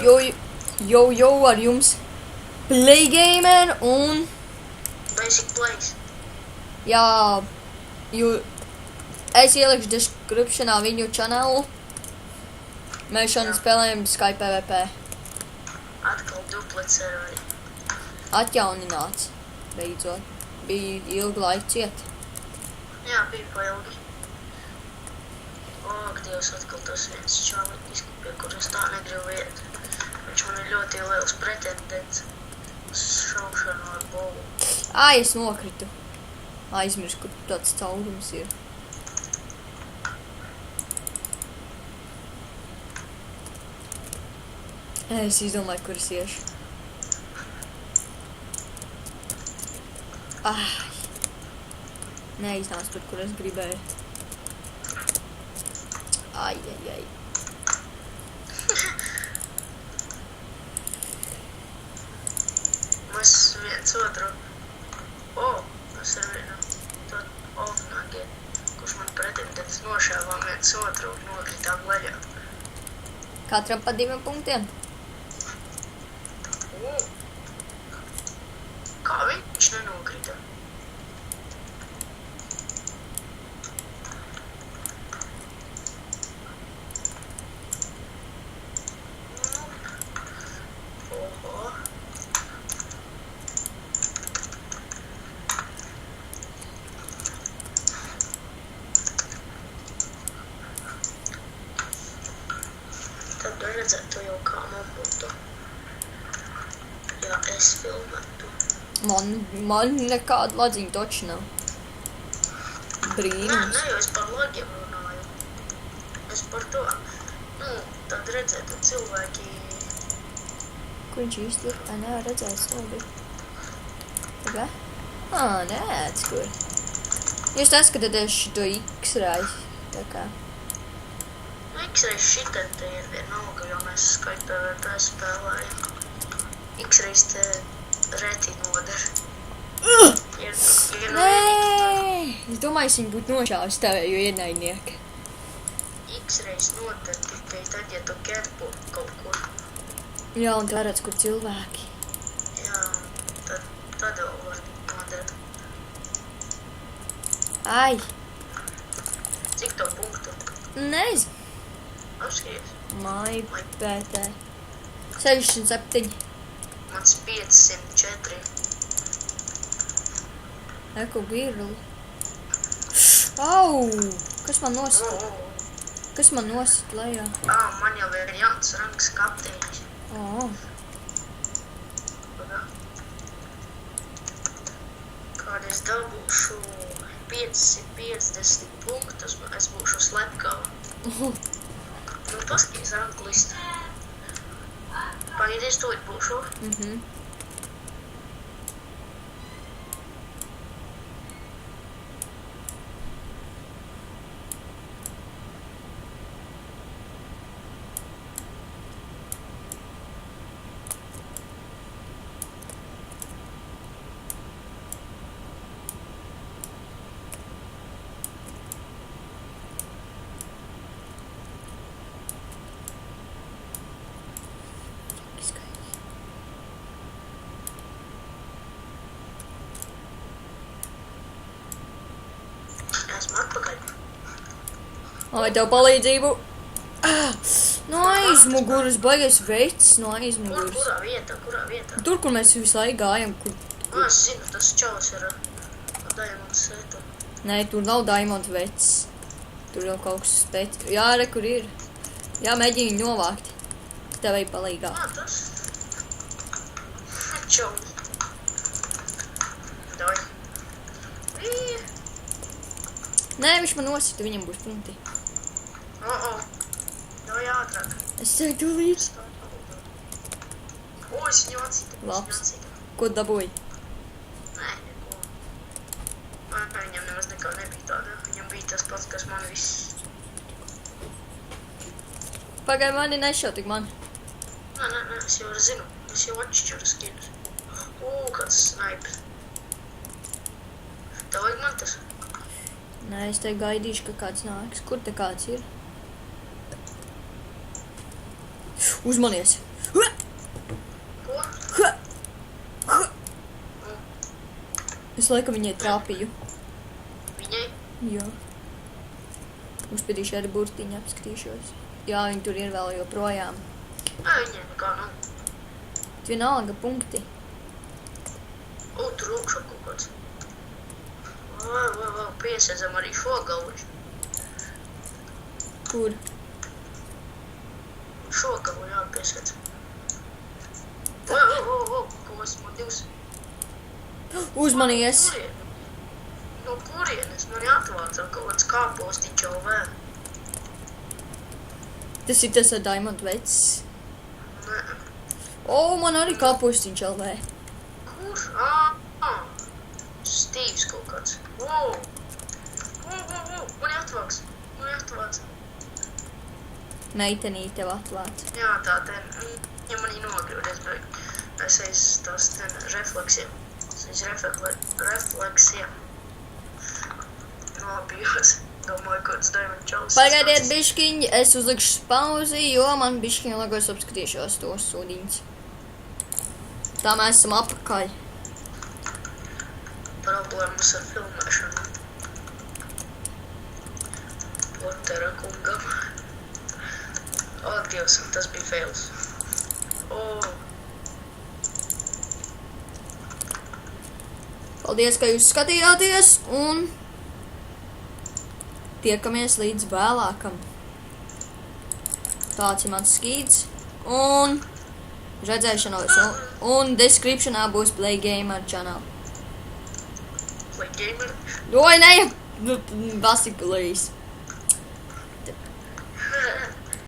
Jo, ar jums Playgamer un... Basic Plays. Jā, es ielikšu descriptionā viņu channelu. Mēs šodien spēlējam Skype PvP. Atkal duplet serveri. Atjaunināts, beidzot. Bija ilgu laiku ciet. Jā, bija pailgi. Ak, Dievs, atkal tas viens čaliņš, pie kuras tā negribu iet. Viņš man ir ļoti liels pretendents uz šaušanu ar bovu. Ai, es nokritu. Aizmirsu, kur tāds caurums ir. Es izdomāju, kur es iešu. Ai. Neiznāc tur, kur es gribēju. Ai. Mēs viens otru... Mēs ar vienu tādu ofnāgie, kurš man pretendents nošāvām viens otru un nokritām leļā. Katram pa 2 punktiem? Kā viņš nenokrita? Tad redzētu jau kā man būtu. Ja es filmētu. Man nekāda ladziņa toči nav. Brīnums. Nē, jau es par lagiem runāju. Es par to. Tad redzētu cilvēki... Kur viņš īsti ir? Nevar redzēt snobi. Tagad? Nē, kur. Jūs neskatāties šito X-rai. Tā kā. X-reis šitien te ir vienalga, jo mēs Skype PvP spēlējam. X-reis te reti noder. Nē! Es domāju, es viņu būtu nošāvis tevēju ienaidnieki. X-reis noder tikai tad, ja tu kempu kaut kur. Jā, un tu redz, kur cilvēki. Jā, tad vēl var noder. Ai! Cik to punktu? Nezinu. Apskaties. Māju PT. 67. Mans 504. Eko girli. Au! Kas man nosit? Kas man nosit lejā? Man jau ir jauns rangs kapteinis. Kad es dabūšu 550 punktus, es būšu slepkava. Paskaties rangu listu. Pagaidies, to būšu. Esmu atpakaļ. Ai, tev palīdzību. No aizmuguras, baigies vecs no aizmuguras. Kurā vietā? Tur, kur mēs visu laiku gājam. Es zinu, tas čaus ir Diamond seta. Nē, tur nav Diamond vecs. Tur jau kaut kas spēc. Jā, re, kur ir. Jā, mēģini viņu novākt. Tevai palīgā. Tas. Čau. Dai. Nē, viņš man nosita, viņam būs punkti. Dai ātrāk. Es tevi tūlīt. Es viņu atsita. Labs. Ko dabūji? Nē, neko. Viņam nemaz nekā nebija tāda. Viņam bija tas pats, kas man viss. Pagai mani nešau tik man. Nē, es jau zinu. Es jau atšķiru skinus. Kāds snipers. Tev vajag man tas? Nē, es te gaidīšu, ka kāds nāks. Kur te kāds ir? Uzmanies! Es laikam viņai trāpīju. Viņai? Jā. Uzspēdīšu arī burtiņu, apskatīšos. Jā, viņi tur ir vēl joprojām. Viņai nekā nav. Vienalga punkti. Tur augšā kaut kāds. Vai, piesēdzam arī šo galu. Kur? Šo galu jāpiesēdz. Kaut kas man divs. Uzmanies! No kurienes man jāatvāc ar kaut kāds kāpostiņš LV. Tas ir tas ar Diamond vecs. Nē. Man arī kāpostiņš LV. Kur? Stīvs kaut kāds. Man jāatvāc. Meitenī tev atvāc. Jā, tā ten, ja manī nogrūdies, bet es aiz tās ten refleksiem. Es refleksiem. Nobijos. Domāju, kāds Diamond čalis. Pagaidiet biškiņ, es uzlikšu pauzi, jo man biškiņ lagos apskatīšos tos sūdiņus. Tā mēs esam apakaļ. Problēmas ar filmēšanu. Portera kungam. Dievs, tas bija fails. Paldies, ka jūs skatījāties, un tiekamies līdz vēlākam. Tāds ir mans skīds, un redzēšanos, un descriptionā būs Play Gamer channel. Play Gamer? Doj, ne, Basi, please.